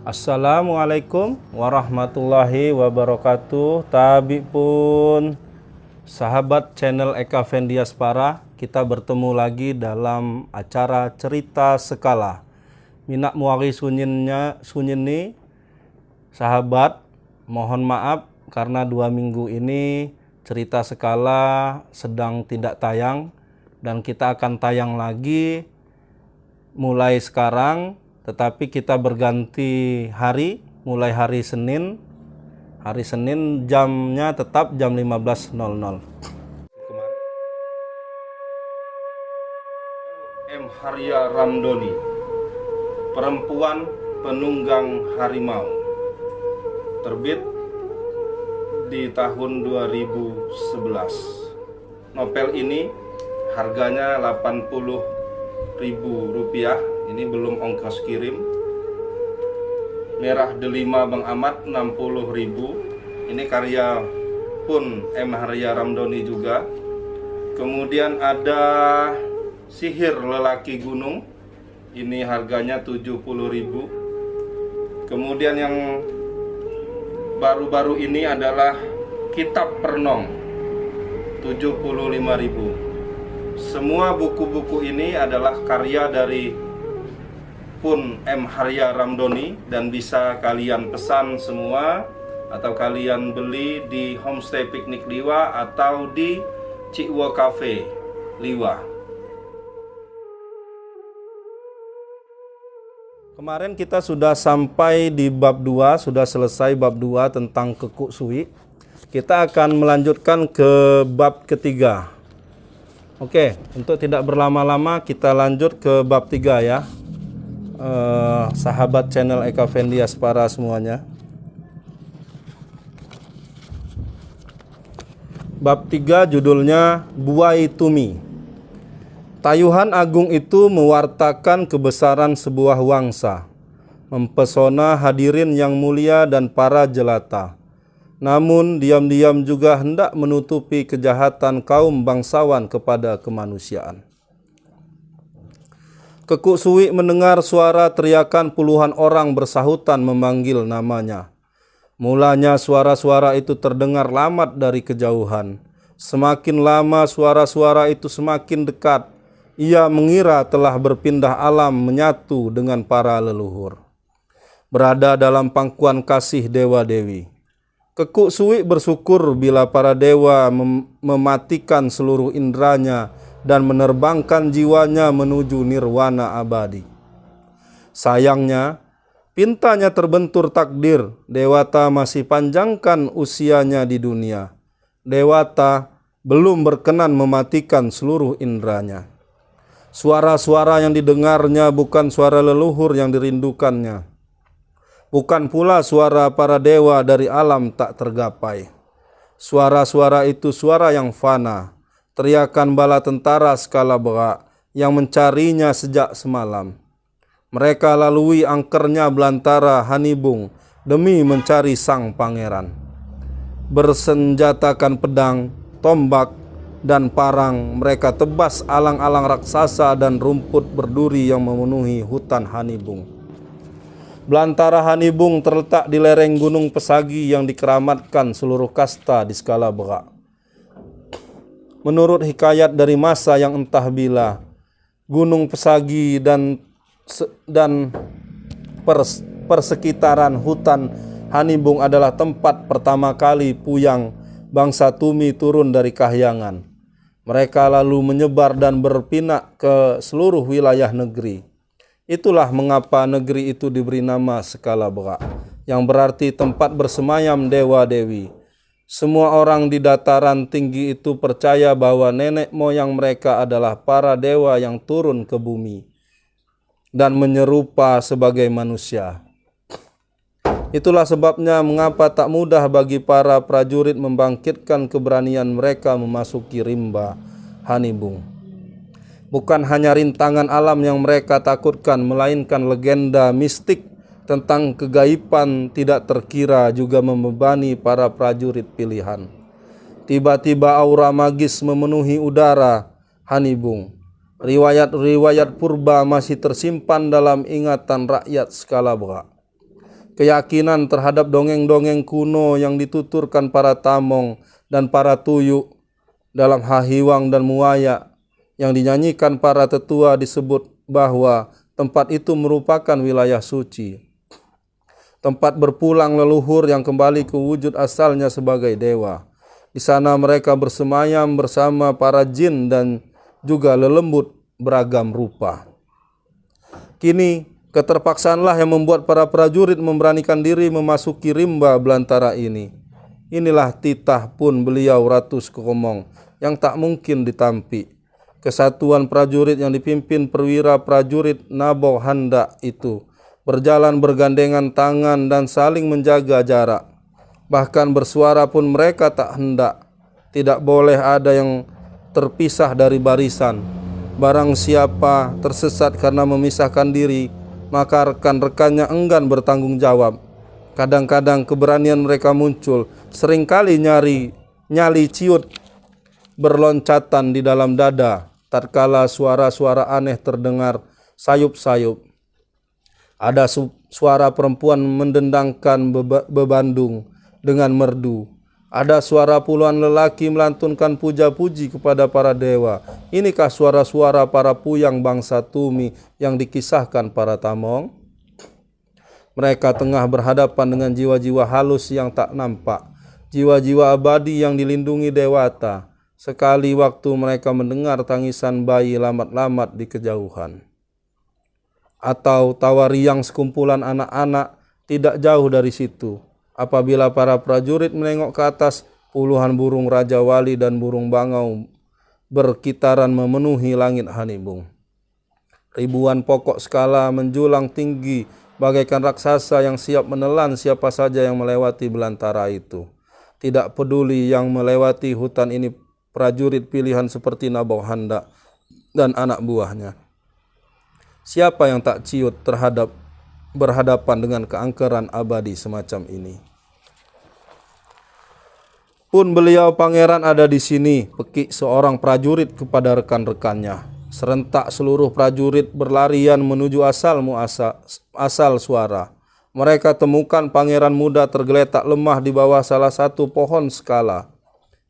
Assalamualaikum warahmatullahi wabarakatuh. Tabi pun sahabat channel Eka Vendiaspara, kita bertemu lagi dalam acara cerita sekala. Minak muari sunyini sahabat, mohon maaf karena 2 minggu ini cerita sekala sedang tidak tayang, dan kita akan tayang lagi mulai sekarang. Tetapi kita berganti hari, mulai hari Senin. Hari Senin jamnya tetap jam 15.00. M. Harya Ramdhani, Perempuan Penunggang Harimau. Terbit di tahun 2011. Novel ini harganya Rp80.000. Ini belum ongkos kirim. Merah delima Bang Ahmad 60.000. Ini karya pun M. Harya Ramdhani juga. Kemudian ada Sihir Lelaki Gunung. Ini harganya 70.000. Kemudian yang baru-baru ini adalah Kitab Pernong 75.000. Semua buku-buku ini adalah karya dari pun M. Harya Ramdhani, dan bisa kalian pesan semua atau kalian beli di Homestay Piknik Liwa atau di Cikwo Cafe Liwa. Kemarin kita sudah sampai di bab 2, sudah selesai bab 2 tentang kekuk suwi. Kita akan melanjutkan ke bab ketiga. Oke, untuk tidak berlama-lama kita lanjut ke bab 3 ya. Sahabat channel Eka Vendiaspara semuanya. Bab 3 judulnya Buai Tumi. Tayuhan agung itu mewartakan kebesaran sebuah wangsa, mempesona hadirin yang mulia dan para jelata. Namun diam-diam juga hendak menutupi kejahatan kaum bangsawan kepada kemanusiaan. Kekuk suwi mendengar suara teriakan puluhan orang bersahutan memanggil namanya. Mulanya suara-suara itu terdengar lamat dari kejauhan. Semakin lama suara-suara itu semakin dekat. Ia mengira telah berpindah alam menyatu dengan para leluhur. Berada dalam pangkuan kasih dewa-dewi. Kekuk suwi bersyukur bila para dewa mematikan seluruh indranya dan menerbangkan jiwanya menuju nirwana abadi. Sayangnya, pintanya terbentur takdir. Dewata masih panjangkan usianya di dunia. Dewata belum berkenan mematikan seluruh indranya. Suara-suara yang didengarnya bukan suara leluhur yang dirindukannya. Bukan pula suara para dewa dari alam tak tergapai. Suara-suara itu suara yang fana. Teriakan bala tentara skala berak yang mencarinya sejak semalam. Mereka lalui angkernya belantara Hanibung demi mencari sang pangeran. Bersenjatakan pedang, tombak, dan parang, mereka tebas alang-alang raksasa dan rumput berduri yang memenuhi hutan Hanibung. Belantara Hanibung terletak di lereng Gunung Pesagi yang dikeramatkan seluruh kasta di skala berak. Menurut hikayat dari masa yang entah bila, Gunung Pesagi dan persekitaran hutan Hanibung adalah tempat pertama kali Puyang bangsa Tumi turun dari kahyangan. Mereka lalu menyebar dan berpinak ke seluruh wilayah negeri. Itulah mengapa negeri itu diberi nama Skala Berak, yang berarti tempat bersemayam dewa-dewi. Semua orang di dataran tinggi itu percaya bahwa nenek moyang mereka adalah para dewa yang turun ke bumi dan menyerupa sebagai manusia. Itulah sebabnya mengapa tak mudah bagi para prajurit membangkitkan keberanian mereka memasuki rimba Hanibung. Bukan hanya rintangan alam yang mereka takutkan, melainkan legenda mistik tentang kegaiban tidak terkira juga membebani para prajurit pilihan. Tiba-tiba aura magis memenuhi udara Hanibung. Riwayat-riwayat purba masih tersimpan dalam ingatan rakyat skala berak. keyakinan terhadap dongeng-dongeng kuno yang dituturkan para tamong dan para tuyuk dalam Hahiwang dan Muaya yang dinyanyikan para tetua disebut bahwa tempat itu merupakan wilayah suci, tempat berpulang leluhur yang kembali ke wujud asalnya sebagai dewa. Di sana mereka bersemayam bersama para jin dan juga lelembut beragam rupa. Kini keterpaksaanlah yang membuat para prajurit memberanikan diri memasuki rimba belantara ini. Inilah titah pun beliau Ratu Sukomong yang tak mungkin ditampi. Kesatuan prajurit yang dipimpin perwira prajurit Nabau Handa itu berjalan bergandengan tangan dan saling menjaga jarak. Bahkan bersuara pun mereka tak hendak. Tidak boleh ada yang terpisah dari barisan. Barang siapa tersesat karena memisahkan diri, maka rekan-rekannya enggan bertanggung jawab. Kadang-kadang keberanian mereka muncul, seringkali nyali ciut berloncatan di dalam dada, tatkala suara-suara aneh terdengar sayup-sayup. Ada suara perempuan mendendangkan bebandung dengan merdu. Ada suara puluhan lelaki melantunkan puja-puji kepada para dewa. Inikah suara-suara para puyang bangsa Tumi yang dikisahkan para tamong? Mereka tengah berhadapan dengan jiwa-jiwa halus yang tak nampak, jiwa-jiwa abadi yang dilindungi dewata. Sekali waktu mereka mendengar tangisan bayi lamat-lamat di kejauhan, atau tawa riang sekumpulan anak-anak tidak jauh dari situ. Apabila para prajurit menengok ke atas, puluhan burung raja wali dan burung bangau berkitaran memenuhi langit Hanibung. Ribuan pokok skala menjulang tinggi bagaikan raksasa yang siap menelan siapa saja yang melewati belantara itu. Tidak peduli yang melewati hutan ini prajurit pilihan seperti Nabau Handa dan anak buahnya. Siapa yang tak ciut berhadapan dengan keangkeran abadi semacam ini? Pun beliau pangeran ada di sini, pekik seorang prajurit kepada rekan-rekannya. Serentak seluruh prajurit berlarian menuju asal suara. Mereka temukan pangeran muda tergeletak lemah di bawah salah satu pohon skala.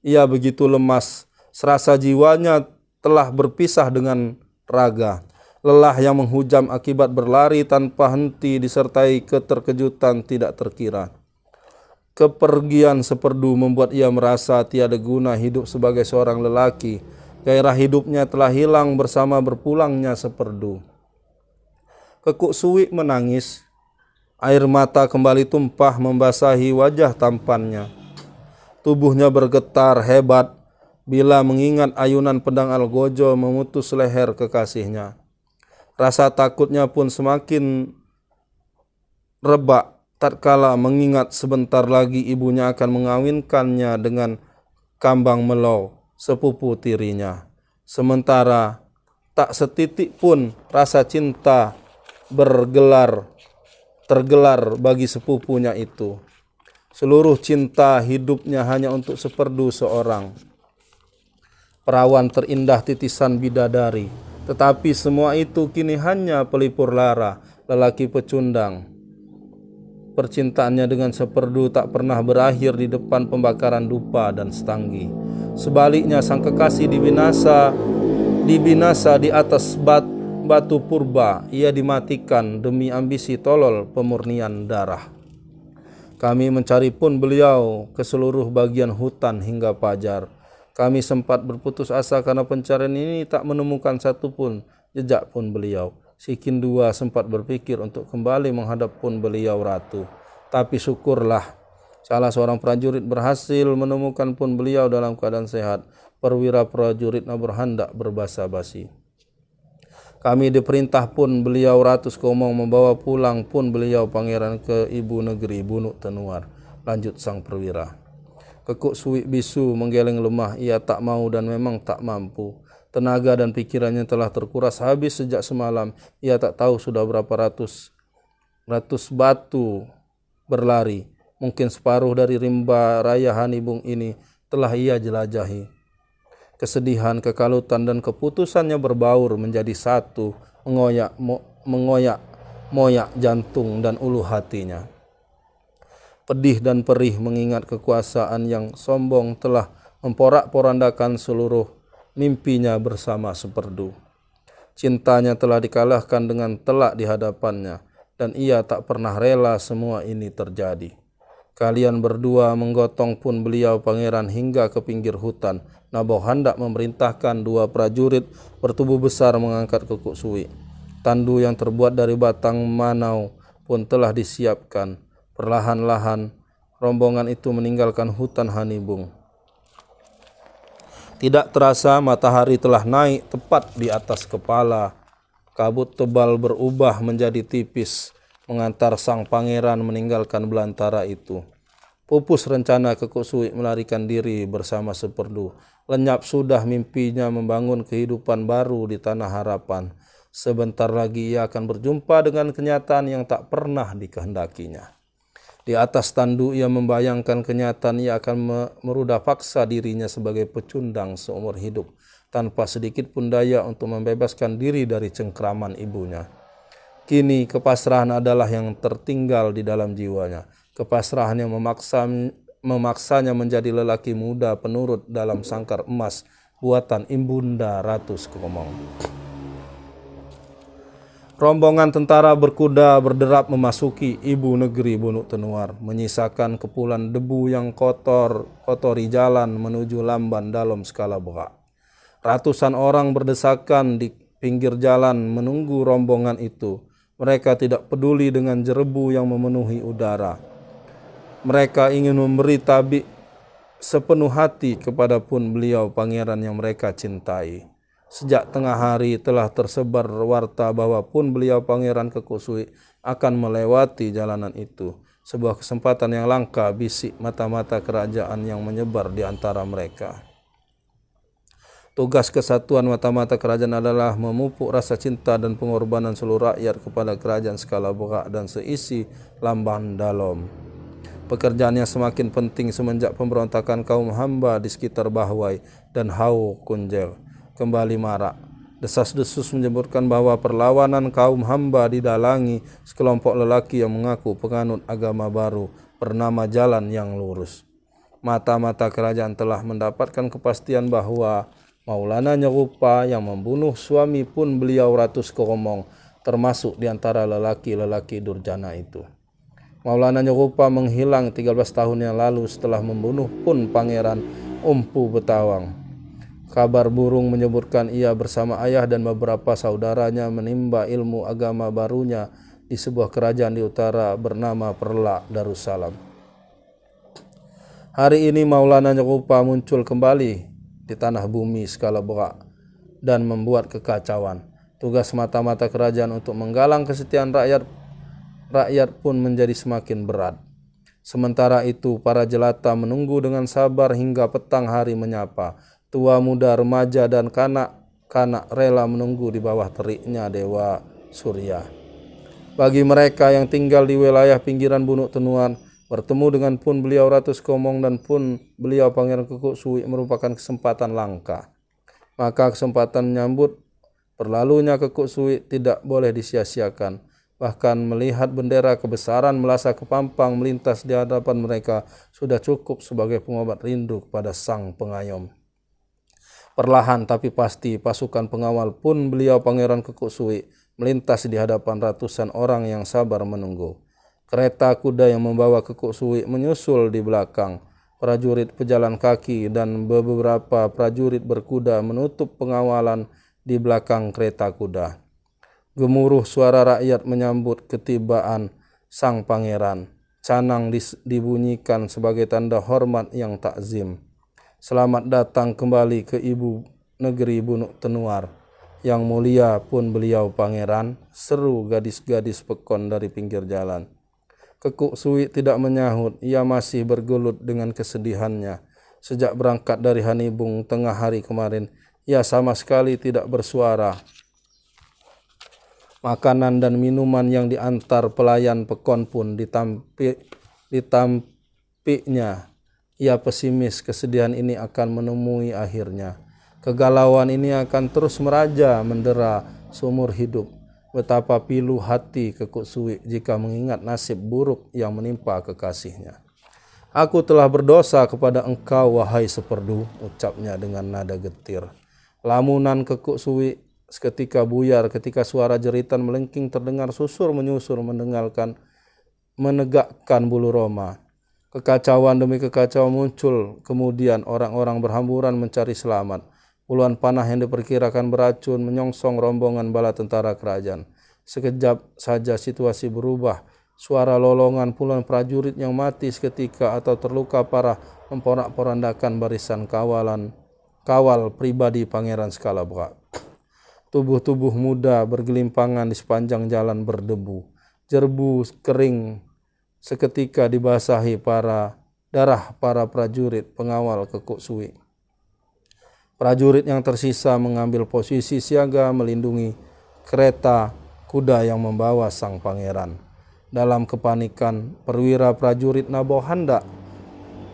Ia begitu lemas, serasa jiwanya telah berpisah dengan raga. Lelah yang menghujam akibat berlari tanpa henti disertai keterkejutan tidak terkira. Kepergian Seperdu membuat ia merasa tiada guna hidup sebagai seorang lelaki. Gairah hidupnya telah hilang bersama berpulangnya Seperdu. Kekuk Suwik menangis. Air mata kembali tumpah membasahi wajah tampannya. Tubuhnya bergetar hebat bila mengingat ayunan pedang Algojo memutus leher kekasihnya. Rasa takutnya pun semakin rebak tatkala mengingat sebentar lagi ibunya akan mengawinkannya dengan Kambang Melau, sepupu tirinya. Sementara tak setitik pun rasa cinta tergelar bagi sepupunya itu. Seluruh cinta hidupnya hanya untuk Seperdu seorang, perawan terindah titisan bidadari. Tetapi semua itu kini hanya pelipur lara, lelaki pecundang. Percintaannya dengan Seperdu tak pernah berakhir di depan pembakaran dupa dan setanggi. Sebaliknya sang kekasih dibinasa di atas batu purba. Ia dimatikan demi ambisi tolol pemurnian darah. Kami mencari pun beliau ke seluruh bagian hutan hingga fajar. Kami sempat berputus asa karena pencarian ini tak menemukan satupun jejak pun beliau. Si Kindua sempat berpikir untuk kembali menghadap pun beliau ratu. Tapi syukurlah, salah seorang prajurit berhasil menemukan pun beliau dalam keadaan sehat. Perwira prajurit berhendak berbasa-basi. Kami diperintah pun beliau Ratu Sukomong membawa pulang pun beliau pangeran ke ibu negeri Bunuk Tenuar. Lanjut sang perwira. Kekuk Suwik bisu menggeleng lemah. Ia tak mau dan memang tak mampu. Tenaga dan pikirannya telah terkuras habis sejak semalam. Ia tak tahu sudah berapa ratus batu berlari. Mungkin separuh dari rimba raya Hanibung ini telah ia jelajahi. Kesedihan, kekalutan dan keputusannya berbaur menjadi satu, mengoyak jantung dan ulu hatinya. Pedih dan perih mengingat kekuasaan yang sombong telah memporak-porandakan seluruh mimpinya bersama Seperdu. Cintanya telah dikalahkan dengan telak di hadapannya, dan ia tak pernah rela semua ini terjadi. Kalian berdua menggotong pun beliau pangeran hingga ke pinggir hutan. Nabau hendak memerintahkan 2 prajurit bertubuh besar mengangkat Kekuk Sui. Tandu yang terbuat dari batang manau pun telah disiapkan. Perlahan-lahan rombongan itu meninggalkan hutan Hanibung. Tidak terasa matahari telah naik tepat di atas kepala. Kabut tebal berubah menjadi tipis mengantar sang pangeran meninggalkan belantara itu. Pupus rencana Kekuk Sui melarikan diri bersama Seperdu. Lenyap sudah mimpinya membangun kehidupan baru di Tanah Harapan. Sebentar lagi ia akan berjumpa dengan kenyataan yang tak pernah dikehendakinya. Di atas tandu ia membayangkan kenyataan ia akan merudah paksa dirinya sebagai pecundang seumur hidup, tanpa sedikit pun daya untuk membebaskan diri dari cengkraman ibunya. Kini kepasrahan adalah yang tertinggal di dalam jiwanya. Kepasrahan yang memaksanya menjadi lelaki muda penurut dalam sangkar emas buatan Ibunda Ratu Sekomong. Rombongan tentara berkuda berderap memasuki ibu negeri Bunuk Tenuar, menyisakan kepulan debu yang kotori jalan menuju Lamban Dalom Skala-Beka. Ratusan orang berdesakan di pinggir jalan menunggu rombongan itu. Mereka tidak peduli dengan jerebu yang memenuhi udara. Mereka ingin memberi tabik sepenuh hati kepada pun beliau pangeran yang mereka cintai. Sejak tengah hari telah tersebar warta bahwa pun beliau pangeran Kekuk Sui akan melewati jalanan itu. Sebuah kesempatan yang langka, bisik mata-mata kerajaan yang menyebar di antara mereka. Tugas kesatuan mata-mata kerajaan adalah memupuk rasa cinta dan pengorbanan seluruh rakyat kepada kerajaan Skala-Beka dan seisi Lamban Dalom. Pekerjaan yang semakin penting semenjak pemberontakan kaum hamba di sekitar Bahwai dan Hau Kunjel kembali marak. Desas-desus menyebutkan bahwa perlawanan kaum hamba didalangi sekelompok lelaki yang mengaku penganut agama baru bernama Jalan yang Lurus. Mata-mata kerajaan telah mendapatkan kepastian bahwa Maulana Nyerupa yang membunuh suami pun beliau Ratu Sekomong termasuk di antara lelaki-lelaki durjana itu. Maulana Nyerupa menghilang 13 tahun yang lalu setelah membunuh pun Pangeran Umpu Betawang. Kabar burung menyebutkan ia bersama ayah dan beberapa saudaranya menimba ilmu agama barunya di sebuah kerajaan di utara bernama Perla Darussalam. Hari ini Maulana Nyerupa muncul kembali di tanah bumi Skala-Beka dan membuat kekacauan. Tugas mata-mata kerajaan untuk menggalang kesetiaan rakyat pun menjadi semakin berat. Sementara itu para jelata menunggu dengan sabar hingga petang hari menyapa. Tua, muda, remaja, dan kanak-kanak rela menunggu di bawah teriknya Dewa Surya. Bagi mereka yang tinggal di wilayah pinggiran Bunuk Tenuar, bertemu dengan pun beliau Ratu Sekomong dan pun beliau Pangeran Kekuk Sui merupakan kesempatan langka. Maka kesempatan menyambut berlalunya Kekuk Sui tidak boleh disia-siakan. Bahkan melihat bendera kebesaran Melasa Kepampang melintas di hadapan mereka sudah cukup sebagai pengobat rindu kepada sang pengayom. Perlahan tapi pasti pasukan pengawal pun beliau Pangeran Kekuk Sui melintas di hadapan ratusan orang yang sabar menunggu. Kereta kuda yang membawa Kekuk Sui menyusul di belakang. Prajurit pejalan kaki dan beberapa prajurit berkuda menutup pengawalan di belakang kereta kuda. Gemuruh suara rakyat menyambut ketibaan sang pangeran. Canang dibunyikan sebagai tanda hormat yang takzim. Selamat datang kembali ke ibu negeri Bunuk Tenuar. Yang mulia pun beliau pangeran, seru gadis-gadis pekon dari pinggir jalan. Kekuk Sui tidak menyahut, ia masih bergelut dengan kesedihannya. Sejak berangkat dari Hanibung tengah hari kemarin, ia sama sekali tidak bersuara. Makanan dan minuman yang diantar pelayan pekon pun ditampiknya. Ia pesimis kesedihan ini akan menemui akhirnya. Kegalauan ini akan terus meraja mendera seumur hidup. Betapa pilu hati Kekuk Suwi jika mengingat nasib buruk yang menimpa kekasihnya. Aku telah berdosa kepada engkau, wahai Seperdu, ucapnya dengan nada getir. Lamunan Kekuk Suwi seketika buyar ketika suara jeritan melengking terdengar susur menyusur menegakkan bulu roma. Kekacauan demi kekacauan muncul, kemudian orang-orang berhamburan mencari selamat. Puluhan panah yang diperkirakan beracun menyongsong rombongan bala tentara kerajaan. Sekejap saja situasi berubah. Suara lolongan puluhan prajurit yang mati seketika atau terluka parah memporak-porandakan barisan kawal pribadi Pangeran Skalabra. Tubuh-tubuh muda bergelimpangan di sepanjang jalan berdebu. Jerbu kering seketika dibasahi darah para prajurit pengawal Kekuk Suwi. Prajurit yang tersisa mengambil posisi siaga melindungi kereta kuda yang membawa sang pangeran. Dalam kepanikan, perwira prajurit Nabohanda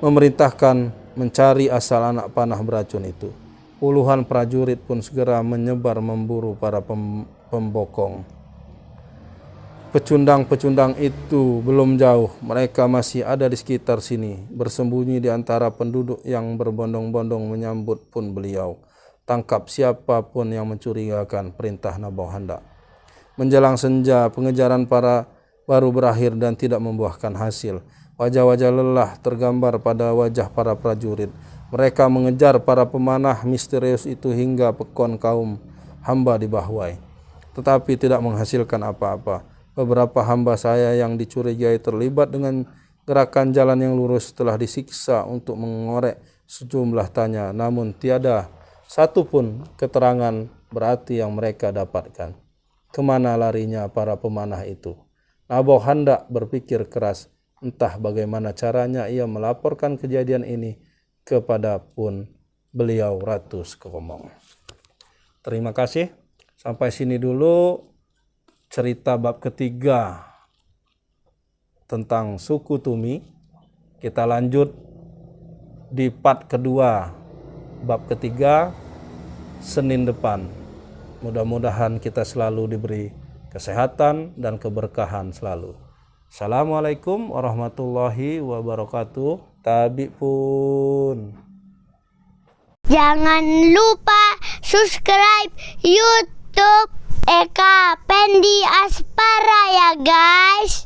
memerintahkan mencari asal anak panah beracun itu. Puluhan prajurit pun segera menyebar memburu para pembokong. Pecundang-pecundang itu belum jauh, mereka masih ada di sekitar sini, bersembunyi di antara penduduk yang berbondong-bondong menyambut pun beliau. Tangkap siapapun yang mencurigakan, perintah Nabohanda. Menjelang senja, pengejaran baru berakhir dan tidak membuahkan hasil. Wajah-wajah lelah tergambar pada wajah para prajurit. Mereka mengejar para pemanah misterius itu hingga pekon kaum hamba di Bahwai, tetapi tidak menghasilkan apa-apa. Beberapa hamba saya yang dicurigai terlibat dengan gerakan jalan yang lurus telah disiksa untuk mengorek sejumlah tanya, namun tiada satupun keterangan berarti yang mereka dapatkan. Kemana larinya para pemanah itu? Nabohanda berpikir keras, entah bagaimana caranya ia melaporkan kejadian ini kepada pun beliau Ratu Sekomong. Terima kasih. Sampai sini dulu cerita bab ketiga tentang suku Tumi. Kita lanjut di part kedua bab ketiga Senin depan. Mudah-mudahan kita selalu diberi kesehatan dan keberkahan selalu. Assalamualaikum warahmatullahi wabarakatuh. Tabi pun. Jangan lupa subscribe YouTube Eka Pendi Aspara ya guys.